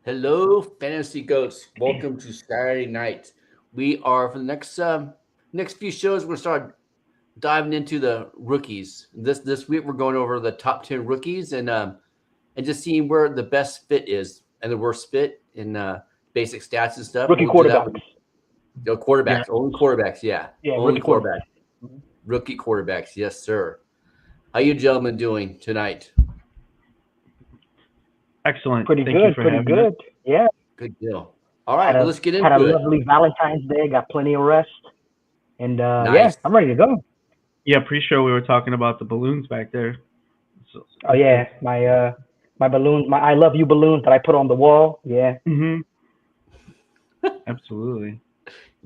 Hello, fantasy goats. Welcome to Saturday night. We are for the next few shows. We're gonna start diving into the rookies. This week we're going over the top 10 rookies and just seeing where the best fit is and the worst fit in basic stats and stuff. Rookie We'll do that quarterbacks. with Yeah, quarterbacks, only quarterbacks. Yeah, Yeah, only rookie quarterbacks, quarterbacks. rookie quarterbacks. Yes, sir. How you gentlemen doing tonight? excellent. Pretty Thank you good, for pretty having us. good. Yeah. Good deal. All Had right, well a let's get had a into it. lovely Valentine's Day, got plenty of rest. And yeah, Nice. I'm ready to go. Yeah, pre-show we were talking about the balloons back there. So Oh it's yeah, my balloons, my I love you balloons that I put on the wall. Yeah. hmm absolutely.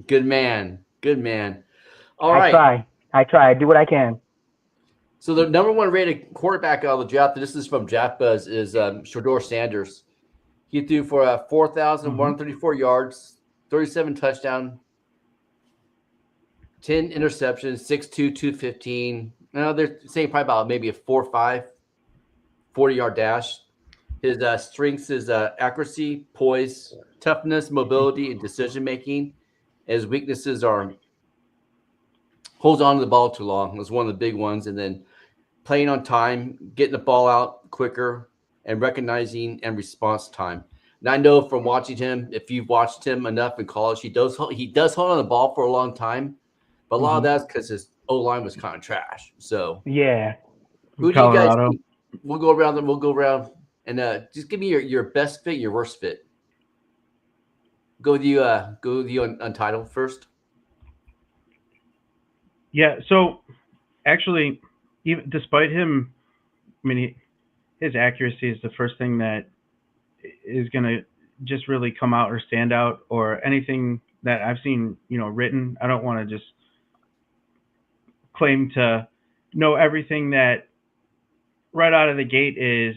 Good man. Good man. All I right. try. I try. I do what I can. So the number one rated quarterback out of the draft, this is from Draft Buzz, is Shador Sanders. He threw for hmm 4,134 yards, 37 touchdown, 10 interceptions, 6'2", 215. Now they're saying probably about maybe a 4.5, 40-yard dash. His strengths is accuracy, poise, toughness, mobility, and decision making. His weaknesses are holds on to the ball too long. Was one of the big ones, and then playing on time, getting the ball out quicker, and recognizing and response time. And I know from watching him, if you've watched him enough in college, he does hold on the ball for a long time, but a lot of Mhm. that's because his O line was kind of trash. So Yeah. who do you guys Colorado. think? We'll go around. Then we'll go around and just give me your best fit, your worst fit. Go with you. Go with you Untitled first. Yeah. So actually, even despite him, I mean, his accuracy is the first thing that is going to just really come out or stand out, or anything that I've seen, written. I don't want to just claim to know everything that right out of the gate is,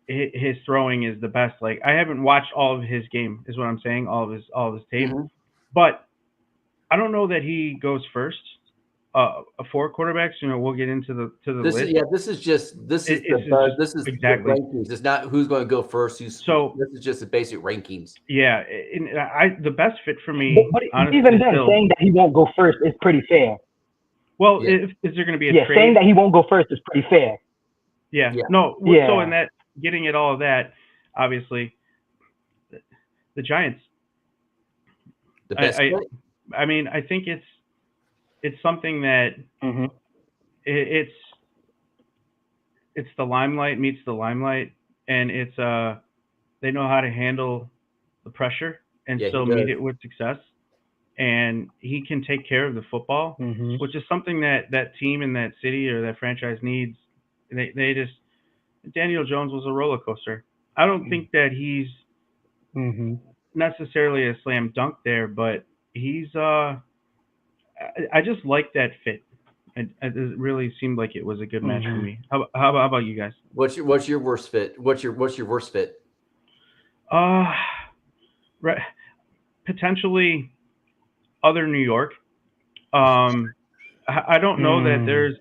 his throwing is the best. Like, I haven't watched all of his game, is what I'm saying, all of his tape, Mm-hmm. but I don't know that he goes first. For quarterbacks, we'll get into the This is list. yeah. This is the It's buzz. just This is the exactly rankings. It's not who's going to go first. so. This is just the basic rankings. Yeah, the best fit for But, me, but honestly, even is then, still. saying that he won't go first is pretty fair. Well, Yeah, if is there going to be a Yeah, saying trade? that he won't go first is pretty fair. Yeah, yeah. no. So in Yeah. that, getting at all of that, obviously, the Giants. The I, best I, fit. I mean, I think it's something that Mhm. it's the limelight meets the limelight, and they know how to handle the pressure and Yeah, he still meet does. it with success. And he can take care of the football, Mhm. which is something that that team and that city or that franchise needs. They just Daniel Jones was a roller coaster. I don't think that he's Mhm. necessarily a slam dunk there, but he's I just like that fit. It really seemed like it was a good match for Mhm. me. How about you guys? What's your worst fit? What's your worst fit? Uh, right, potentially other New York. I don't know that Mm. there's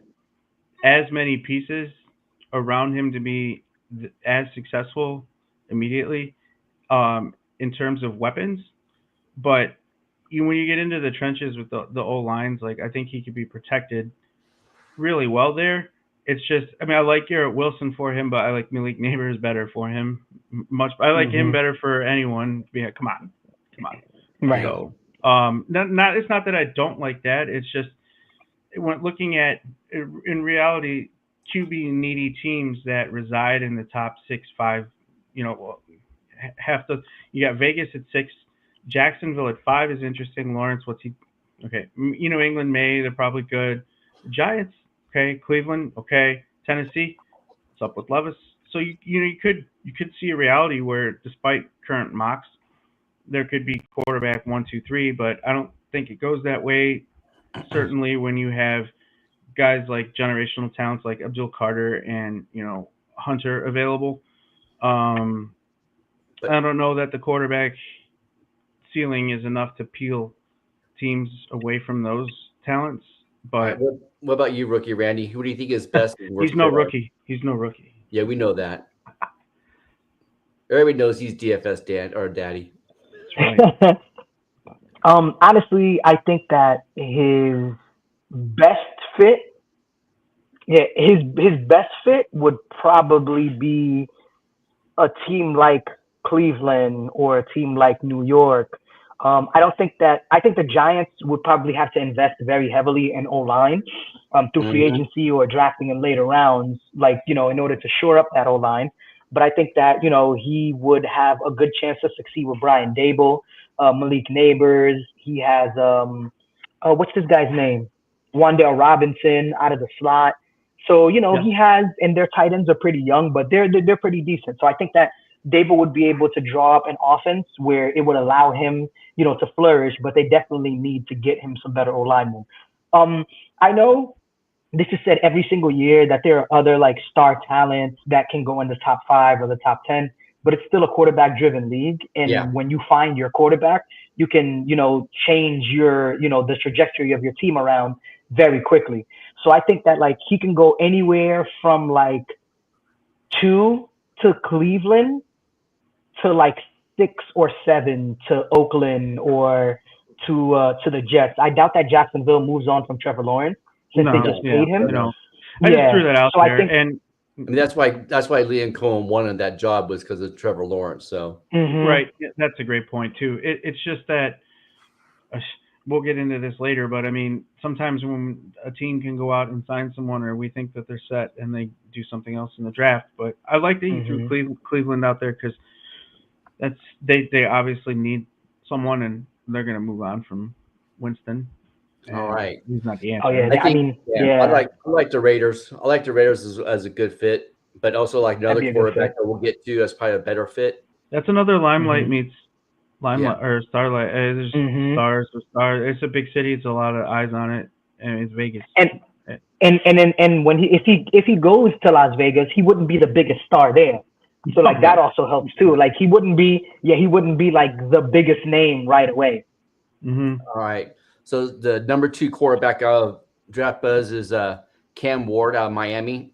as many pieces around him to be as successful immediately, in terms of weapons. But when you get into the trenches with the O lines, like, I think he could be protected really well there. It's just, I mean, I like Garrett Wilson for him, but I like Malik Neighbors better for him. Much, I like him Mhm. better for anyone. Yeah, come on, come on. Right. Yeah. So, it's not that I don't like that. It's just when looking at, in reality, QB needy teams that reside in the top 6, 5, well, have to. You got Vegas at 6, Jacksonville at 5 is interesting. Lawrence, what's he? Okay, New England may, they're probably good. Giants, okay. Cleveland, okay. Tennessee, what's up with Levis? So you could see a reality where, despite current mocks, there could be quarterback 1, 2, 3, but I don't think it goes that way. Certainly, when you have guys like generational talents like Abdul Carter and Hunter available, um, But I don't know that the quarterback ceiling is enough to peel teams away from those talents. all right, But what about you, rookie Randy? Who do you think is best and he's worst no fit? rookie. He's no rookie. Yeah, we know that. Everybody knows he's DFS dad or daddy. That's right. Honestly, I think that his best fit, yeah, his best fit would probably be a team like Cleveland or a team like New York. I don't think that. I think the Giants would probably have to invest very heavily in O line through free Mm-hmm. agency or drafting in later rounds, like in order to shore up that O line. But I think that he would have a good chance to succeed with Brian Dable, Malik Neighbors. He has what's this guy's name? Wandale Robinson out of the slot. So Yeah. he has, and their tight ends are pretty young, but they're pretty decent. So I think that Dable would be able to draw up an offense where it would allow him, to flourish. But they definitely need to get him some better O linemen. I know this is said every single year that there are other like star talents that can go in the top 5 or the top 10, but it's still a quarterback driven league. Yeah. And when you find your quarterback, you can, change your, the trajectory of your team around very quickly. So I think that like he can go anywhere from like 2 to Cleveland to like 6 or 7 to Oakland or to the Jets. I doubt that Jacksonville moves on from Trevor Lawrence since they No, just yeah, paid him. I just threw that out So I there, think and I mean, that's why Liam Cohen wanted that job was because of Trevor Lawrence. So right, yeah, that's a great point too. It's just that uh, we'll get into this later, but I mean, sometimes when a team can go out and sign someone, or we think that they're set, and they do something else in the draft. But I like that you threw Cleveland out there because they obviously need someone, and they're going to move on from Winston. all right. He's not the answer. Oh yeah, I I think mean, I like the Raiders. I like the Raiders as a good fit, but also like that'd another be a good quarterback fit. that we'll get to as probably a better fit. That's another Limelight Mhm. meets Limelight or Starlight. There's Mhm. stars with stars. It's a big city. It's a lot of eyes on it, and it's Vegas. And and when if he goes to Las Vegas, he wouldn't be the biggest star there. So like that also helps too. Like he wouldn't be like the biggest name right away. Mm-hmm. All right. So the number 2 quarterback out of Draft Buzz is Cam Ward out of Miami.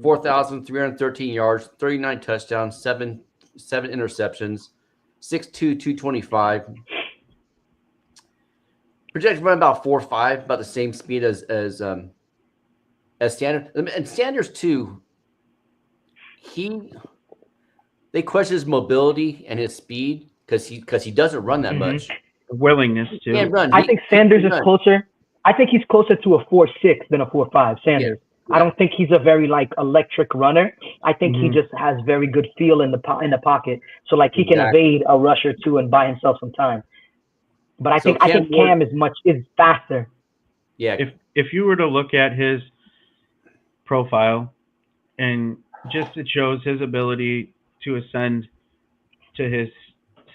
4,313 yards, 39 touchdowns, seven interceptions, 6'2", 225. Projected run about 4.5, about the same speed as Sanders. And Sanders too. They question his mobility and his speed because he doesn't run that much. Willingness He to. can't run. I think Sanders is closer. I think he's closer to a 4.6 than a 4.5. Sanders. Yeah. I don't think he's a very like electric runner. I think he just has very good feel in the pocket. So like he can evade a rush or two and buy himself some time. But I think Cam is faster. Yeah. If you were to look at his profile, and just it shows his ability to ascend to his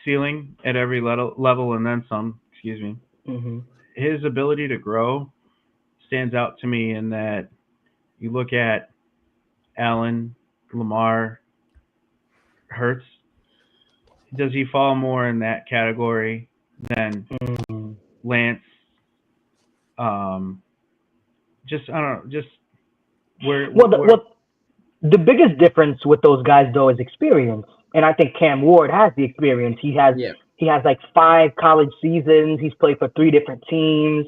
ceiling at every level and then some. Excuse me. Mm-hmm. His ability to grow stands out to me in that you look at Allen, Lamar, Hurts. Does he fall more in that category than Lance? Just I don't know. Just where. Well, the biggest difference with those guys though is experience, and I think Cam Ward has the experience. He has like 5 college seasons. He's played for 3 different teams.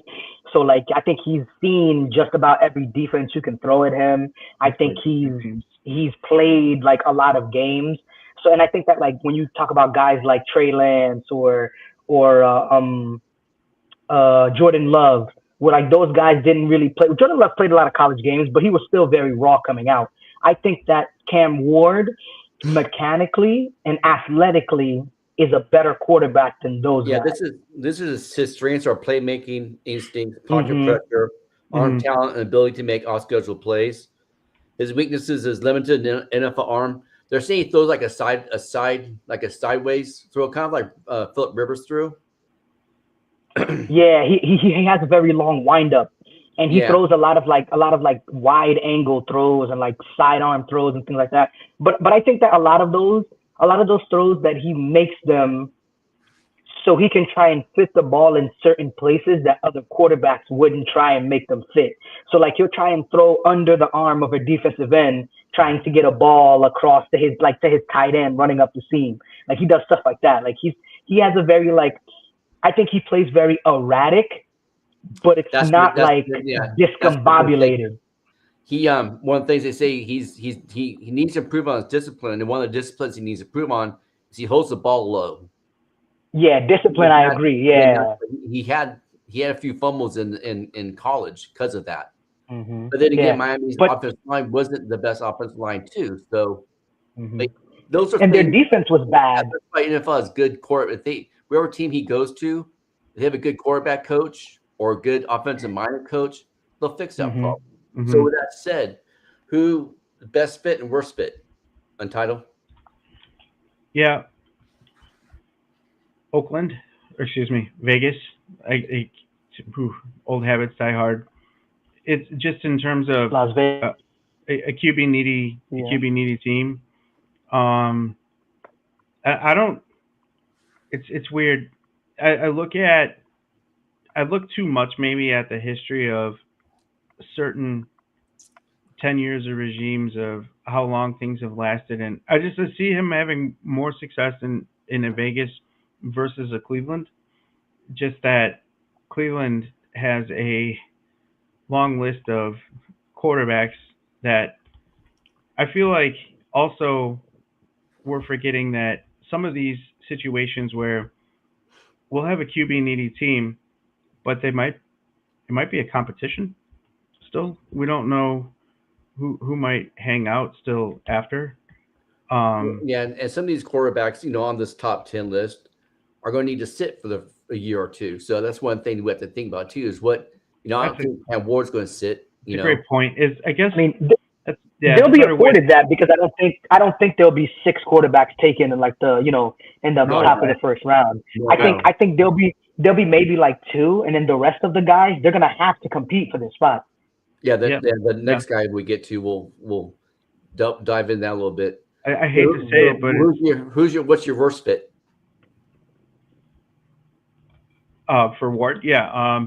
So like I think he's seen just about every defense you can throw at him. I think he's played like a lot of games. So and I think that like when you talk about guys like Trey Lance or Jordan Love, where like those guys didn't really play. Jordan Love played a lot of college games, but he was still very raw coming out. I think that Cam Ward mechanically and athletically is a better quarterback than those guys. This is his strengths are playmaking instincts, pocket pressure, arm talent, and ability to make off-schedule plays. His weaknesses is limited NFL arm. They're saying he throws like a sideways throw, kind of like Philip Rivers threw. Yeah, he has a very long windup, and he throws a lot of wide angle throws and like sidearm throws and things like that. But I think that a lot of those throws that he makes them so he can try and fit the ball in certain places that other quarterbacks wouldn't try and make them fit. So like he'll try and throw under the arm of a defensive end, trying to get a ball across to his tight end running up the seam. Like he does stuff like that. Like he has a very like, I think he plays very erratic, but it's not like discombobulated. He one of the things they say he needs to improve on his discipline, and one of the disciplines he needs to improve on is he holds the ball low. Yeah, discipline. I agree. Yeah, he had a few fumbles in college because of that. Mm-hmm. But then again, Miami's offensive line wasn't the best offensive line too. So like, those are and their defense was bad. NFL has good wherever team he goes to, they have a good quarterback coach or a good offensive minded coach, they'll fix that problem. So with that said, who the best fit and worst fit? Untitled? Yeah. Vegas. Old habits die hard. It's just in terms of Las Vegas. A QB needy team. I don't. It's weird. I look too much maybe at the history of certain tenures or regimes of how long things have lasted, and I see him having more success in a Vegas versus a Cleveland. Just that Cleveland has a long list of quarterbacks that I feel like also we're forgetting that some of these situations where we'll have a QB needy team, but it might be a competition still. We don't know who might hang out still after. And some of these quarterbacks, on this top 10 list are going to need to sit for a year or two. So that's one thing we have to think about too, is what, I don't think Ward's going to sit. That's a great point. They'll be afforded that because I don't think there'll be 6 quarterbacks taken in like the top of the first round. I think there'll be maybe like 2, and then the rest of the guys, they're gonna have to compete for this spot. Yeah, the next guy we get to, we'll dive in that a little bit. I hate to say it, but what's your worst fit? For Ward, yeah.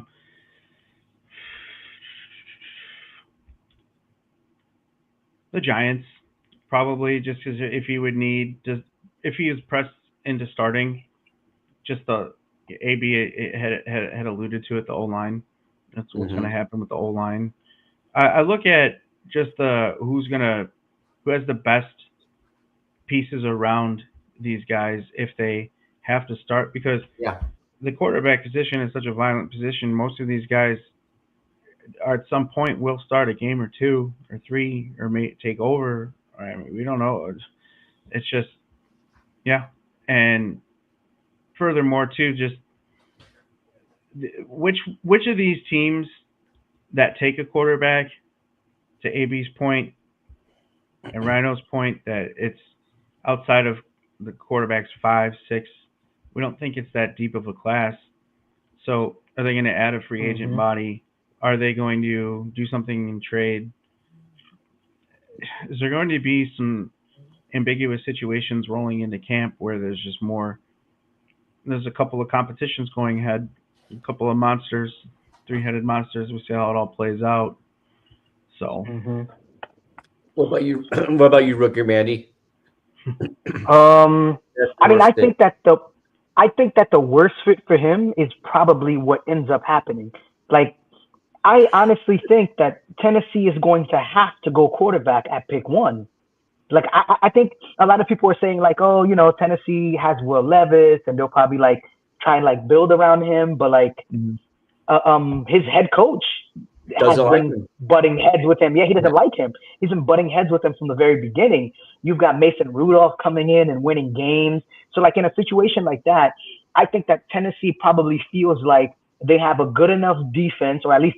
The Giants, probably, just because if he is pressed into starting, just the AB had alluded to it, the O-line. That's what's going to happen with the O-line. I look at just who has the best pieces around these guys if they have to start, because the quarterback position is such a violent position. Most of these guys at some point will start a game or 2 or 3 or may take over. I mean, we don't know. It's just, and furthermore too, just which of these teams that take a quarterback, to AB's point and Rhino's point, that it's outside of the quarterbacks 5, 6, we don't think it's that deep of a class. So are they going to add a free agent body? Are they going to do something in trade? Is there going to be some ambiguous situations rolling into camp where there's just more? There's a couple of competitions going ahead, a couple of monsters, 3-headed monsters. We'll see how it all plays out. So, what about you? What about you, Rookie Mandy? I think that the worst fit for him is probably what ends up happening. Like, I honestly think that Tennessee is going to have to go quarterback at pick 1. Like, I think a lot of people are saying like, oh, Tennessee has Will Levis and they'll probably like try and like build around him, but like, his head coach has been butting heads with him. Yeah, he doesn't like him. He's been butting heads with him from the very beginning. You've got Mason Rudolph coming in and winning games. So like in a situation like that, I think that Tennessee probably feels like they have a good enough defense, or at least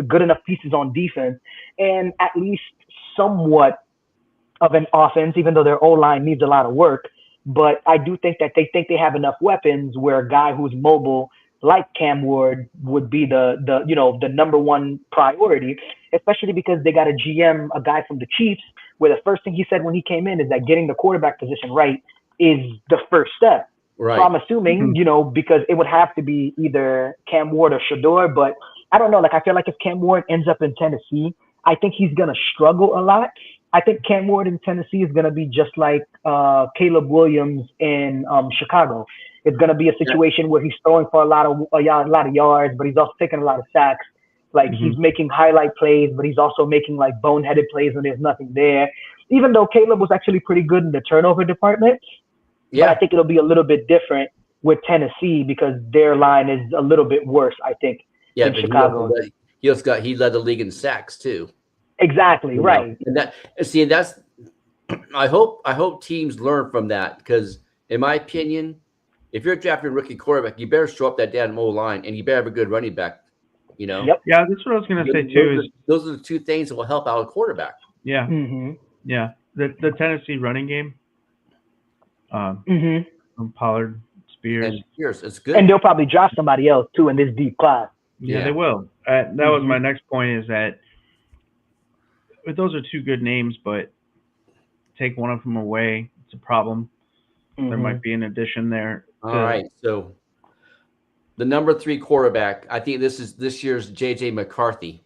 good enough pieces on defense, and at least somewhat of an offense, even though their O-line needs a lot of work. But I do think that they think they have enough weapons where a guy who's mobile like Cam Ward would be the number one priority, especially because they got a GM, a guy from the Chiefs, where the first thing he said when he came in is that getting the quarterback position right is the first step. Right. So I'm assuming, because it would have to be either Cam Ward or Shador, but I don't know. Like, I feel like if Cam Ward ends up in Tennessee, I think he's going to struggle a lot. I think Cam Ward in Tennessee is going to be just like Caleb Williams in Chicago. It's going to be a situation where he's throwing for a lot of yards, but he's also taking a lot of sacks. Like, he's making highlight plays, but he's also making like boneheaded plays when there's nothing there. Even though Caleb was actually pretty good in the turnover department, but I think it'll be a little bit different with Tennessee because their line is a little bit worse, I think, than Chicago. He led the league in sacks too. Exactly, right. That's I hope teams learn from that, because in my opinion, if you're drafting a rookie quarterback, you better show up that damn O-line, and you better have a good running back. Yep. Yeah, that's what I was going to say too. Those are the two things that will help out a quarterback. Yeah. Yeah. The Tennessee running game. From Pollard, Spears. And Spears, it's good. And they'll probably draft somebody else too in this deep class. Yeah, they will. That was my next point, is that those are two good names, but take one of them away, it's a problem. There might be an addition there. All right. So the number 3 quarterback, I think this year's JJ McCarthy.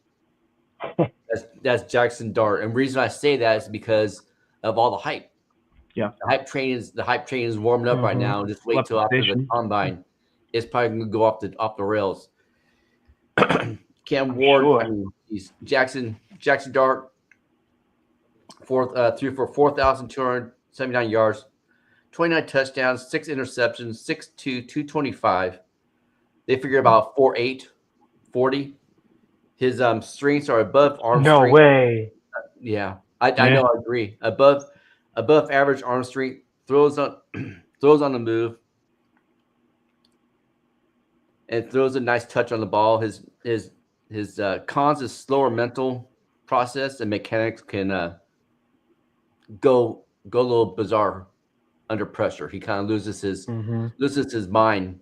That's Jackson Dart. And the reason I say that is because of all the hype. Yeah. The hype train is warming up right now. Just wait till after the combine. It's probably going to go off the rails. Cam Ward, he's Jackson Dart, threw for 4,279 yards, 29 touchdowns, 6 interceptions, 6'2", 225. They figure about 4'8", 40. His strengths are above arm strength. No way. Yeah, I know. I agree. Above average arm strength, throws on the move, and throws a nice touch on the ball. His cons is slower mental process, and mechanics can go a little bizarre under pressure. He kind of loses his mind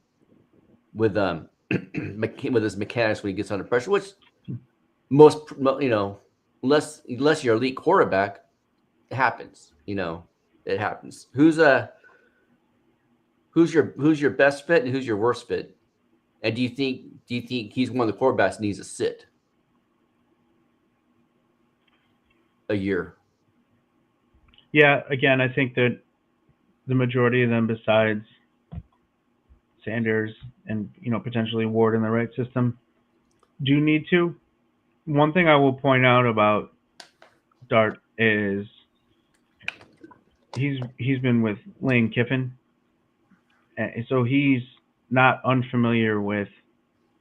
with his mechanics when he gets under pressure, which unless you're elite quarterback, it happens. It happens. Who's your best fit and who's your worst fit? And do you think he's one of the quarterbacks that needs to sit a year? Yeah, again, I think that the majority of them, besides Sanders and potentially Ward in the right system, do need to. One thing I will point out about Dart is he's been with Lane Kiffin, and so he's not unfamiliar with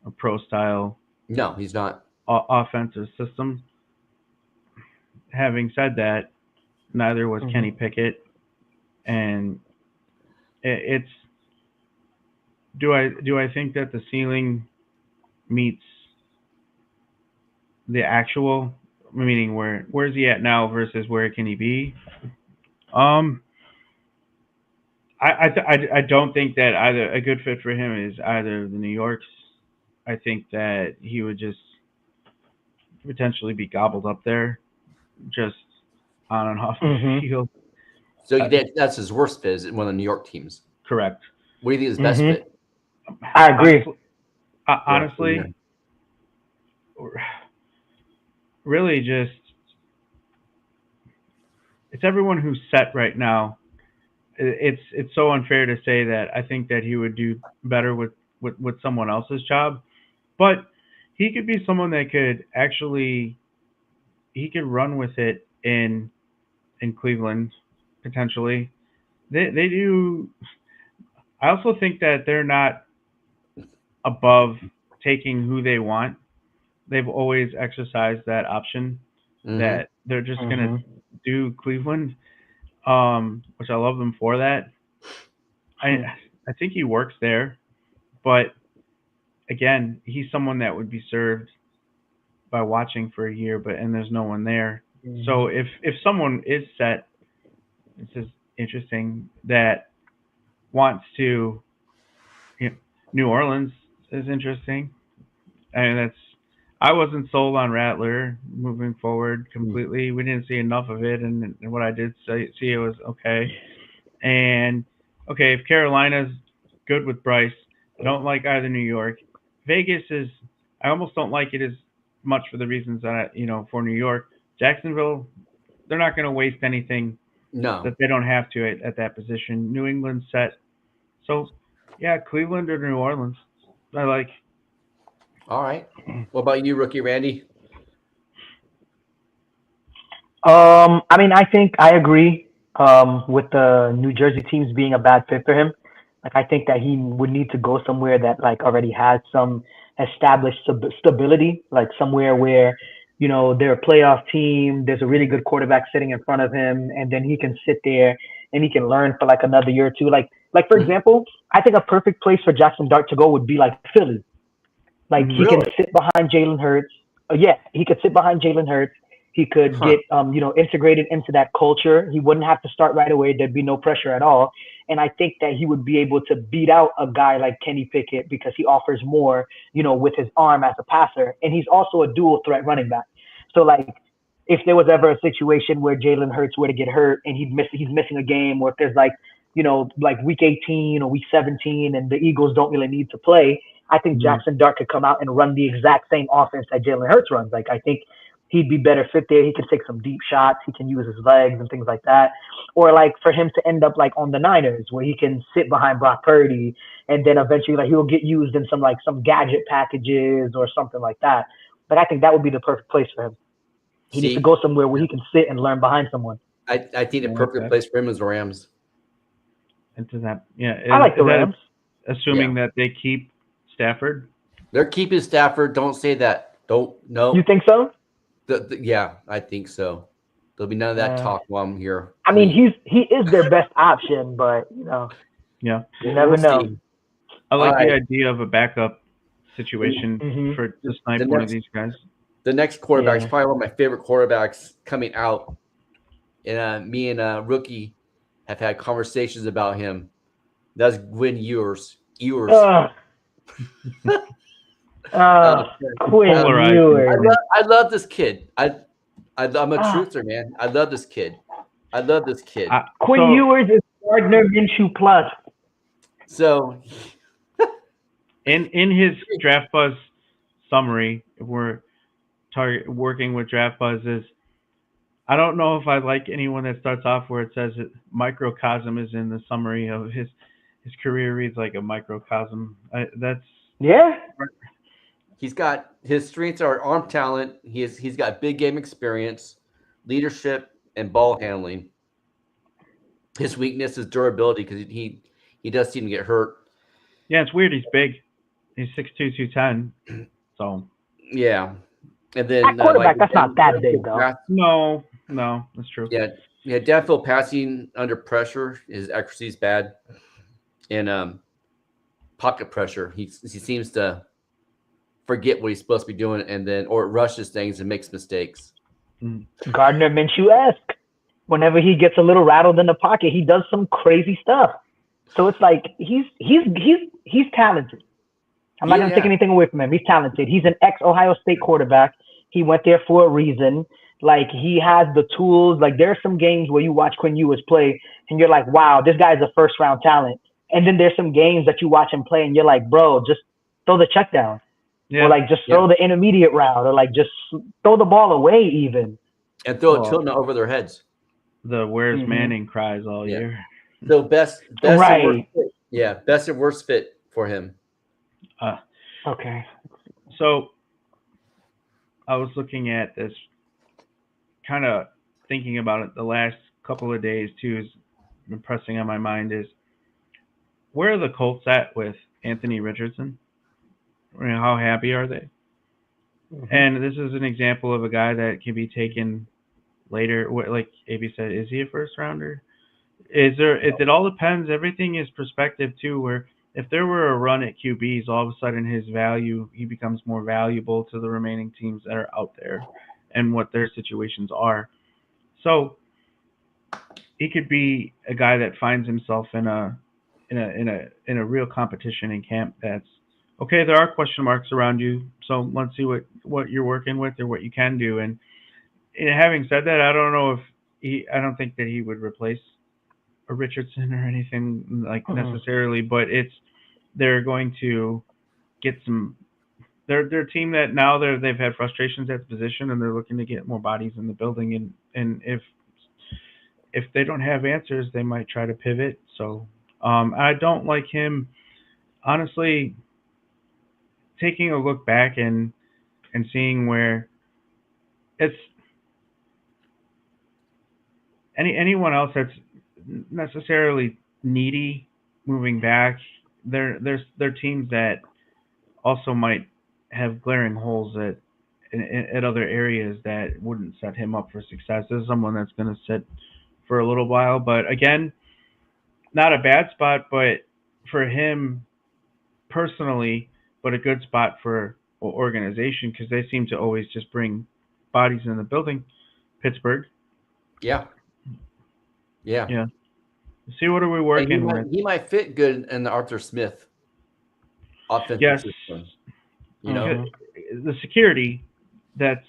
a pro style. No, he's not. Offensive system. Having said that, neither was Kenny Pickett, and it's. Do I think that the ceiling meets the actual, meaning where's he at now versus where can he be? I don't think that either a good fit for him is either the New Yorks. I think that he would just potentially be gobbled up there, just on and off the field. So that's his worst fit, is one of the New York teams. Correct. What do you think is best fit? I agree. Honestly, really just it's everyone who's set right now. It's so unfair to say that I think that he would do better with someone else's job, but he could be someone that could actually run with it in Cleveland potentially. They do. I also think that they're not above taking who they want. They've always exercised that option that they're just going to do Cleveland, which I love them for that. I think he works there, but again, he's someone that would be served by watching for a year, and there's no one there. So if someone is set, this is interesting, that wants to, New Orleans is interesting. I wasn't sold on Rattler moving forward completely. We didn't see enough of it, and what I did see it was okay. And okay, if Carolina's good with Bryce. I don't like either New York. Vegas is. I almost don't like it as much for the reasons that for New York. Jacksonville, they're not going to waste anything that they don't have to at that position. New England's set. So, yeah, Cleveland or New Orleans. I like. All right. What about you, rookie Randy? I mean, I think I agree with the New Jersey teams being a bad fit for him. Like, I think that he would need to go somewhere that like already has some established stability, like somewhere where they're a playoff team. There's a really good quarterback sitting in front of him, and then he can sit there and he can learn for like another year or two. Like for example, I think a perfect place for Jackson Dart to go would be like Philly. Like he can sit behind Jalen Hurts. Yeah, he could sit behind Jalen Hurts. He could get integrated into that culture. He wouldn't have to start right away. There'd be no pressure at all. And I think that he would be able to beat out a guy like Kenny Pickett because he offers more, with his arm as a passer. And he's also a dual threat running back. So like if there was ever a situation where Jalen Hurts were to get hurt and he's missing a game, or if there's like week 18 or week 17 and the Eagles don't really need to play, I think Jackson Dart could come out and run the exact same offense that Jalen Hurts runs. Like I think he'd be better fit there. He can take some deep shots. He can use his legs and things like that. Or like for him to end up like on the Niners where he can sit behind Brock Purdy and then eventually like he'll get used in some gadget packages or something like that. But I think that would be the perfect place for him. He needs to go somewhere where he can sit and learn behind someone. I think the perfect place for him is the Rams. Into that, yeah. I like the Rams. Assuming that they keep Stafford. They're keeping Stafford. Don't say that. No. You think so? Yeah, I think so. There'll be none of that talk while I'm here. I mean, he is their best option, but yeah, you never know. See. I like the idea of a backup situation for to snipe one of these guys. The next quarterback is probably one of my favorite quarterbacks coming out, and me and Rookie have had conversations about him. That's Quinn Ewers. Quinn Ewers. I love this kid. I'm a truther, man. I love this kid. Quinn Ewers is Gardner Minshew plus. So, in his Draft Buzz summary, if we're working with Draft Buzz, is I don't know if I like anyone that starts off where it says that microcosm is in the summary of his career reads like a microcosm. He's got his strengths are arm talent. He's got big game experience, leadership, and ball handling. His weakness is durability because he does seem to get hurt. Yeah, it's weird. He's big. He's 6'2", 210. So yeah, and then quarterback that's not that big though. No, that's true. Yeah. Downfield passing under pressure, his accuracy is bad, and pocket pressure. He seems to forget what he's supposed to be doing, and then or rushes things and makes mistakes. Gardner Minshew-esque. Whenever he gets a little rattled in the pocket, he does some crazy stuff. So it's like he's talented. I'm not gonna take anything away from him. He's talented. He's an ex-Ohio State quarterback. He went there for a reason. Like he has the tools. Like there are some games where you watch Quinn Ewers play and you're like, wow, this guy's a first round talent. And then there's some games that you watch him play and you're like, bro, just throw the check down. Yeah. Or like just throw the intermediate route, or like just throw the ball away even. And throw it tilting over their heads. The where's Manning cries all year. So best right. and worst fit. Best and worst fit for him. Okay. So I was looking at this, kind of thinking about it the last couple of days too, has been pressing on my mind is where are the Colts at with Anthony Richardson? How happy are they? And this is an example of a guy that can be taken later. Like AB said, is he a first rounder? It all depends. Everything is perspective too, where if there were a run at QBs, all of a sudden he becomes more valuable to the remaining teams that are out there and what their situations are. So he could be a guy that finds himself in a real competition in camp that's okay. There are question marks around you, so let's see what you're working with or what you can do. And having said that, I don't think that he would replace a Richardson or anything like necessarily, but they're going to get some. They're a team that now they've had frustrations at the position, and they're looking to get more bodies in the building. And if they don't have answers, they might try to pivot. So I don't like him, honestly. Taking a look back and seeing where it's anyone else that's necessarily needy moving back, they're teams that also might have glaring holes at other areas that wouldn't set him up for success. This is someone that's going to sit for a little while, but again, not a bad spot, but for him personally, but a good spot for organization because they seem to always just bring bodies in the building. Pittsburgh. Yeah. See, what are we working with? He might fit good in the Arthur Smith offensive system. You know, the security that's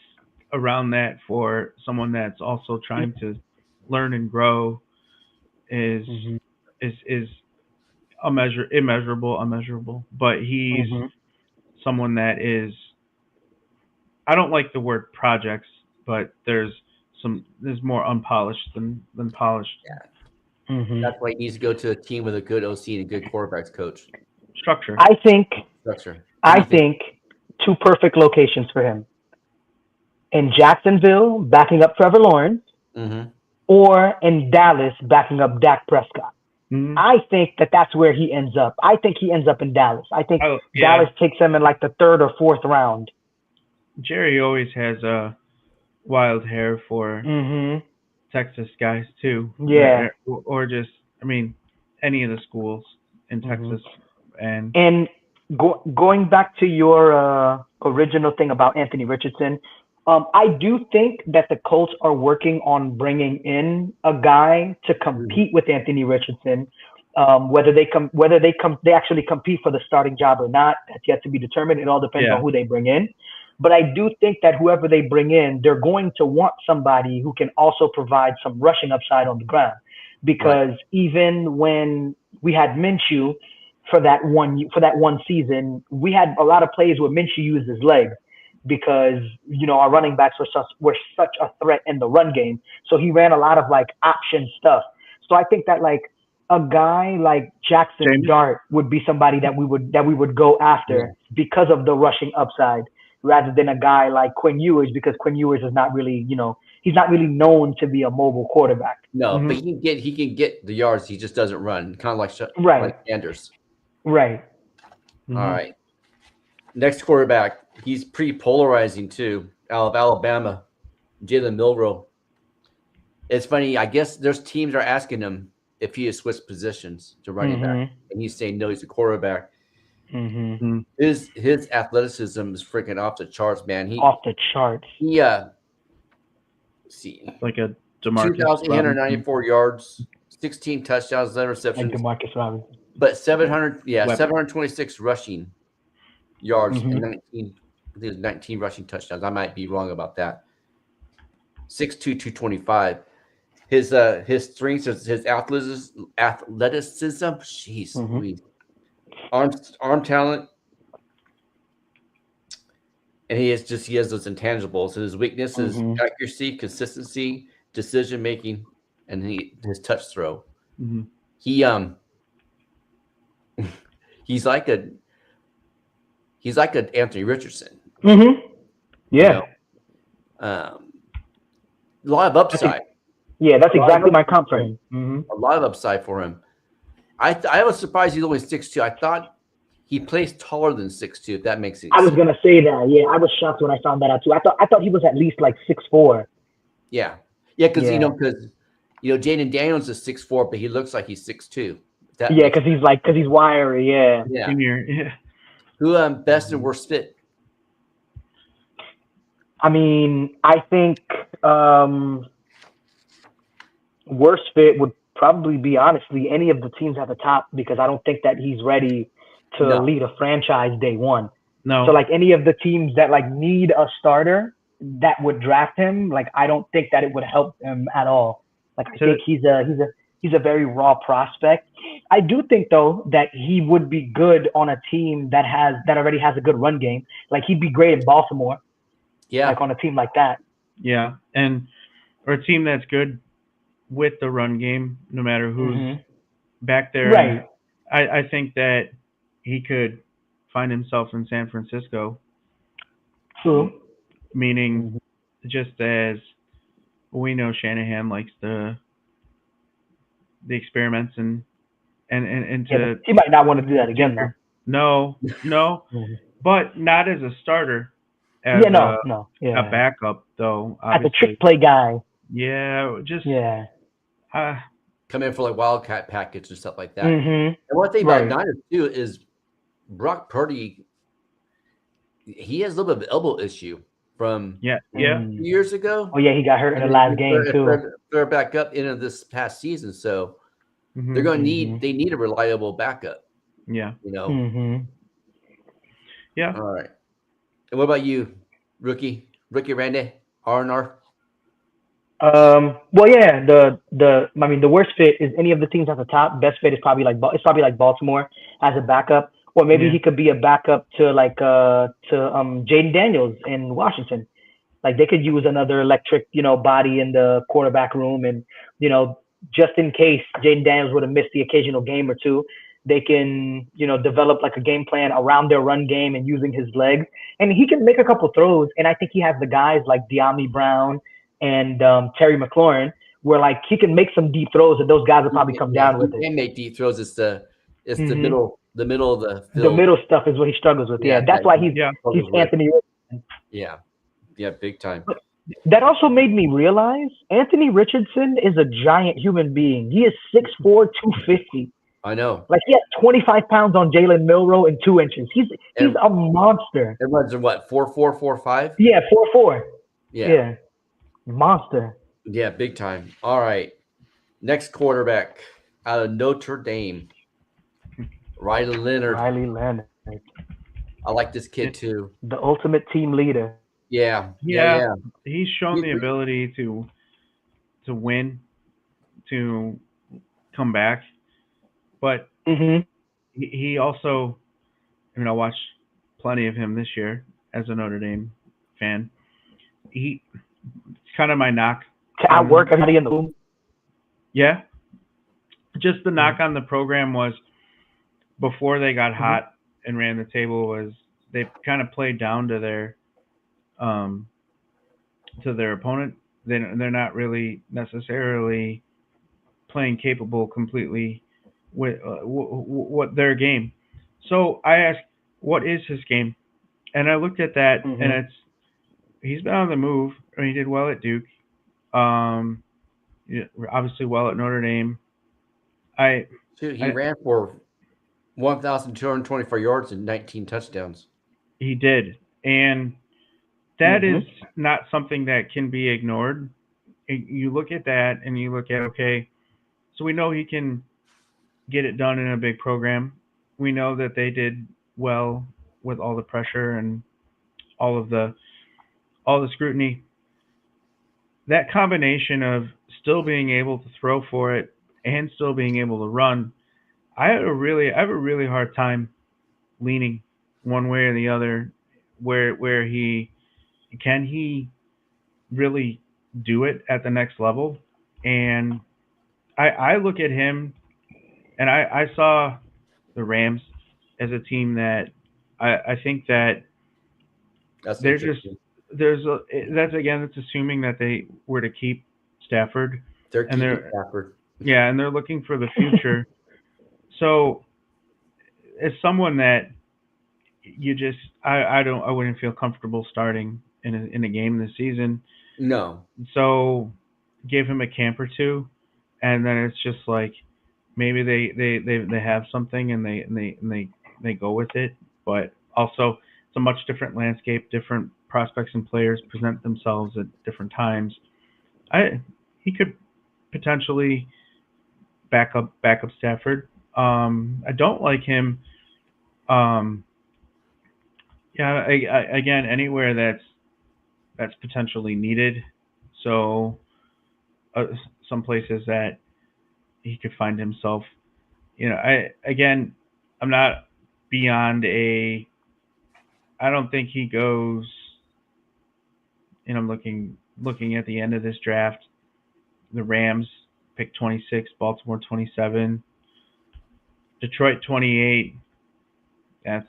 around that for someone that's also trying to learn and grow is immeasurable. But he's someone that is. I don't like the word projects, but there's more unpolished than polished. Yeah. That's why he needs to go to a team with a good OC and a good quarterbacks coach. Structure. I think 2 perfect locations for him. In Jacksonville, backing up Trevor Lawrence, or in Dallas, backing up Dak Prescott. I think that's where he ends up. I think he ends up in Dallas. I think Dallas takes him in like the 3rd or 4th round. Jerry always has a wild hair for Texas guys too. Yeah. Or just, I mean, any of the schools in Texas. And going back to your original thing about Anthony Richardson, I do think that the Colts are working on bringing in a guy to compete with Anthony Richardson. Whether they actually compete for the starting job or not, that's yet to be determined. It all depends on who they bring in. But I do think that whoever they bring in, they're going to want somebody who can also provide some rushing upside on the ground. Because even when we had Minshew for that one season, we had a lot of plays where Minshew used his legs because, you know, our running backs were such a threat in the run game. So he ran a lot of like option stuff. So I think that like a guy like Jackson Dart would be somebody that we would go after because of the rushing upside, rather than a guy like Quinn Ewers, because Quinn Ewers is not really, you know, he's not really known to be a mobile quarterback. No, but he can get the yards. He just doesn't run, kind of like like Sanders. Right. All right. Next quarterback, he's pretty polarizing too. Out of Alabama, Jalen Milroe. It's funny. I guess there's teams are asking him if he has switched positions to running back, and he's saying no, he's a quarterback. His athleticism is freaking off the charts, man. Off the charts. He see, like a DeMarcus 2,894 yards, 16 touchdowns, 11 receptions. Like DeMarcus Robinson. But 726 rushing yards and 19 rushing touchdowns. I might be wrong about that. 6'2", 225. His strengths, his athleticism. Jeez, Louise. Arm talent, and he has those intangibles. His weakness is accuracy, consistency, decision making, and his touch throw. He's like an Anthony Richardson. Yeah. You know? A lot of upside. That's exactly my comp for him. A lot of upside for him. I was surprised he's only 6'2". I thought he plays taller than 6'2", if that makes sense. I was gonna say that. Yeah, I was shocked when I found that out too. I thought he was at least like 6'4". Yeah, because Jaden Daniels is 6'4", but he looks like he's 6'2". Because he's wiry. Yeah. Who best and worst fit? I mean, I think worst fit would probably be, honestly, any of the teams at the top, because I don't think that he's ready to lead a franchise day one. No. So like any of the teams that like need a starter that would draft him, like I don't think that it would help him at all. Like I think he's a very raw prospect. I do think though that he would be good on a team that already has a good run game. Like he'd be great in Baltimore. Yeah. Like on a team like that. Yeah, or a team that's good with the run game, no matter who's back there. Right. And I think that he could find himself in San Francisco. True. Meaning, just as we know, Shanahan likes the experiments and to. He might not want to do that again, though. No, but not as a starter. As a backup, though. As a trick play guy. Yeah, just come in for like wildcat package and stuff like that. And one thing about Niners too is Brock Purdy. He has a little bit of elbow issue from 2 years ago. Oh yeah, he got hurt in the last game too. They're back up into this past season, so they're going to need a reliable backup. Yeah, you know. Yeah. All right. And what about you, rookie Randy R&R? Well, yeah. The worst fit is any of the teams at the top. Best fit is probably like Baltimore as a backup, or maybe he could be a backup to Jaden Daniels in Washington. Like they could use another electric, body in the quarterback room, and just in case Jaden Daniels would have missed the occasional game or two, they can develop like a game plan around their run game and using his legs, and he can make a couple throws. And I think he has the guys like De'Ami Brown and Terry McLaurin, where like he can make some deep throws, and those guys will probably come down with it. He can make deep throws. It's the middle of the field. The middle stuff is what he struggles with. Yeah, that's why he's Anthony. Yeah, big time. But that also made me realize Anthony Richardson is a giant human being. He is 6'4", 250. I know. Like he has 25 pounds on Jalen Milroe in 2 inches. He's a monster. Everyone's what 4'4", 4'5"? Yeah, 4'4". Yeah. Monster. Yeah, big time. All right. Next quarterback out of Notre Dame. Riley Leonard. I like this kid too. The ultimate team leader. Yeah. He's shown the ability to win, to come back, but he also, I watched plenty of him this year as a Notre Dame fan. It's kind of my knock. To outwork everybody in the room. Yeah. Just the knock on the program was before they got hot and ran the table was they kind of played down to their opponent. They're not really necessarily playing capable completely with what their game. So I asked, what is his game? And I looked at that, and he's been on the move. I mean, he did well at Duke. Obviously well at Notre Dame. He ran for 1,224 yards and 19 touchdowns. He did. And that is not something that can be ignored. You look at that and you look at, okay, so we know he can get it done in a big program. We know that they did well with all the pressure and all the scrutiny. That combination of still being able to throw for it and still being able to run, I have a really hard time leaning one way or the other. Where he really do it at the next level? And I look at him, and I saw the Rams as a team that I think that that's assuming that they were to keep Stafford. They're keeping Stafford. Yeah, and they're looking for the future. So, as someone that I wouldn't feel comfortable starting in a game this season. No. So, give him a camp or two, and then it's just like maybe they have something and they go with it. But also, it's a much different landscape. Different prospects and players present themselves at different times. He could potentially back up Stafford. I don't like him. Again, anywhere that's potentially needed. So some places that he could find himself, I'm not beyond a. I don't think he goes. And I'm looking at the end of this draft. The Rams pick 26, Baltimore 27, Detroit 28. That's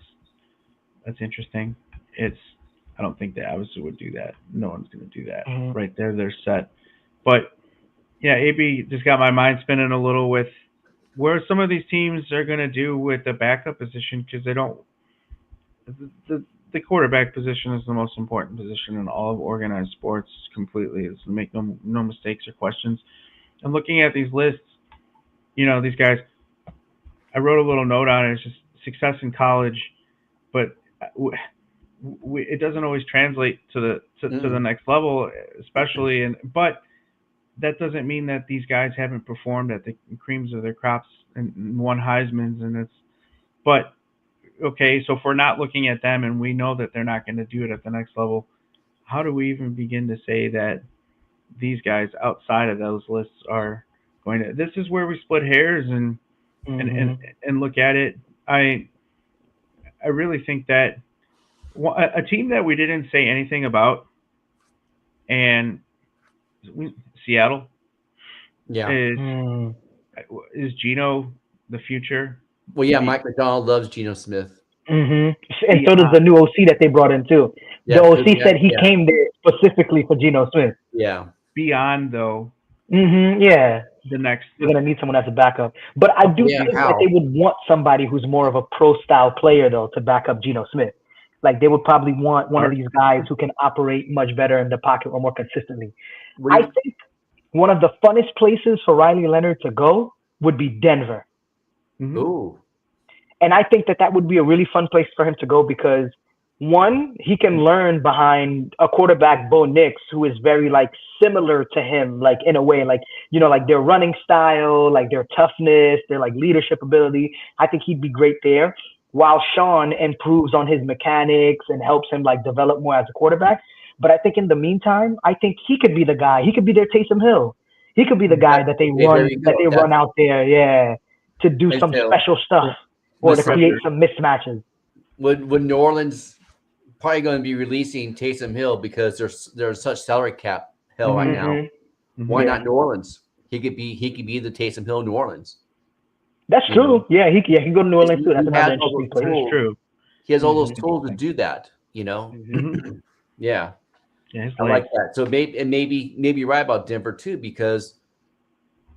interesting. I don't think that obviously would do that. No one's going to do that. Right there, they're set. But yeah, AB just got my mind spinning a little with where some of these teams are going to do with the backup position, because they don't. The quarterback position is the most important position in all of organized sports completely. Is to make no mistakes or questions. And looking at these lists, these guys, I wrote a little note on it. It's just success in college, but it doesn't always translate to the next level, especially. But that doesn't mean that these guys haven't performed at the creams of their crops and won Heisman's. But okay, so if we're not looking at them and we know that they're not going to do it at the next level, how do we even begin to say that these guys outside of those lists are going to? This is where we split hairs and look at it. I really think that a team that we didn't say anything about, and Seattle, is Geno the future? Well, yeah, Mike McDonald loves Geno Smith. And so does the new OC that they brought in too. The OC said he came there specifically for Geno Smith. Yeah. Beyond though. Yeah. The next, they're gonna need someone as a backup, but I do think that they would want somebody who's more of a pro-style player though to back up Geno Smith. Like they would probably want one of these guys who can operate much better in the pocket or more consistently. I think one of the funnest places for Riley Leonard to go would be Denver. Ooh. And I think that would be a really fun place for him to go because, one, he can learn behind a quarterback, Bo Nix, who is very, similar to him, in a way, their running style, their toughness, their, leadership ability. I think he'd be great there, while Sean improves on his mechanics and helps him, develop more as a quarterback. But I think in the meantime, I think he could be the guy. He could be their Taysom Hill. He could be the guy that they run out there, to do some special stuff or to create some mismatches. Would New Orleans probably going to be releasing Taysom Hill because there's such salary cap hell right now? Why not New Orleans? He could be the Taysom Hill in New Orleans. That's true. Yeah, he can go to New Orleans too. That's another interesting place. That's true. He has all those tools to do that. Yeah. I like that. So maybe you're right about Denver too, because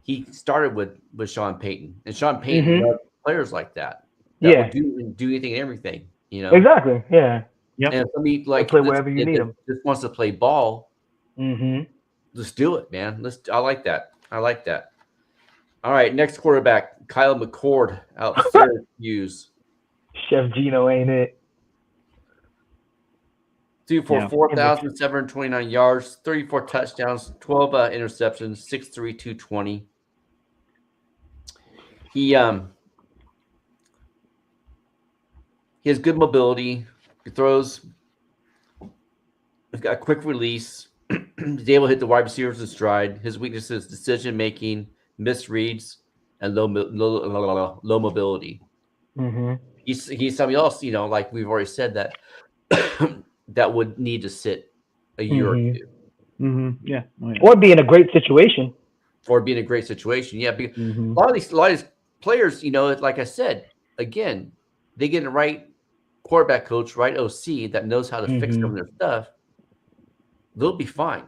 he started with Sean Payton, and Sean Payton loved players like that. Would do anything and everything. Exactly. Yeah. Yep. And somebody play wherever you need him. Just wants to play ball. Let's do it, man. I like that. All right, next quarterback, Kyle McCord out Syracuse. Chef Gino, ain't it? Threw for 4,729 yards, 34 touchdowns, 12 interceptions, 6'3", 220. He has good mobility. He throws. He's got a quick release. He's able to hit the wide receivers in stride. His weaknesses: decision making, misreads, and low mobility. He's somebody else, like we've already said, that that would need to sit a year or two. Yeah. Or be in a great situation. Yeah. Because a lot of these players, like I said, again, they get the right quarterback coach, right OC that knows how to fix some of their stuff. They'll be fine,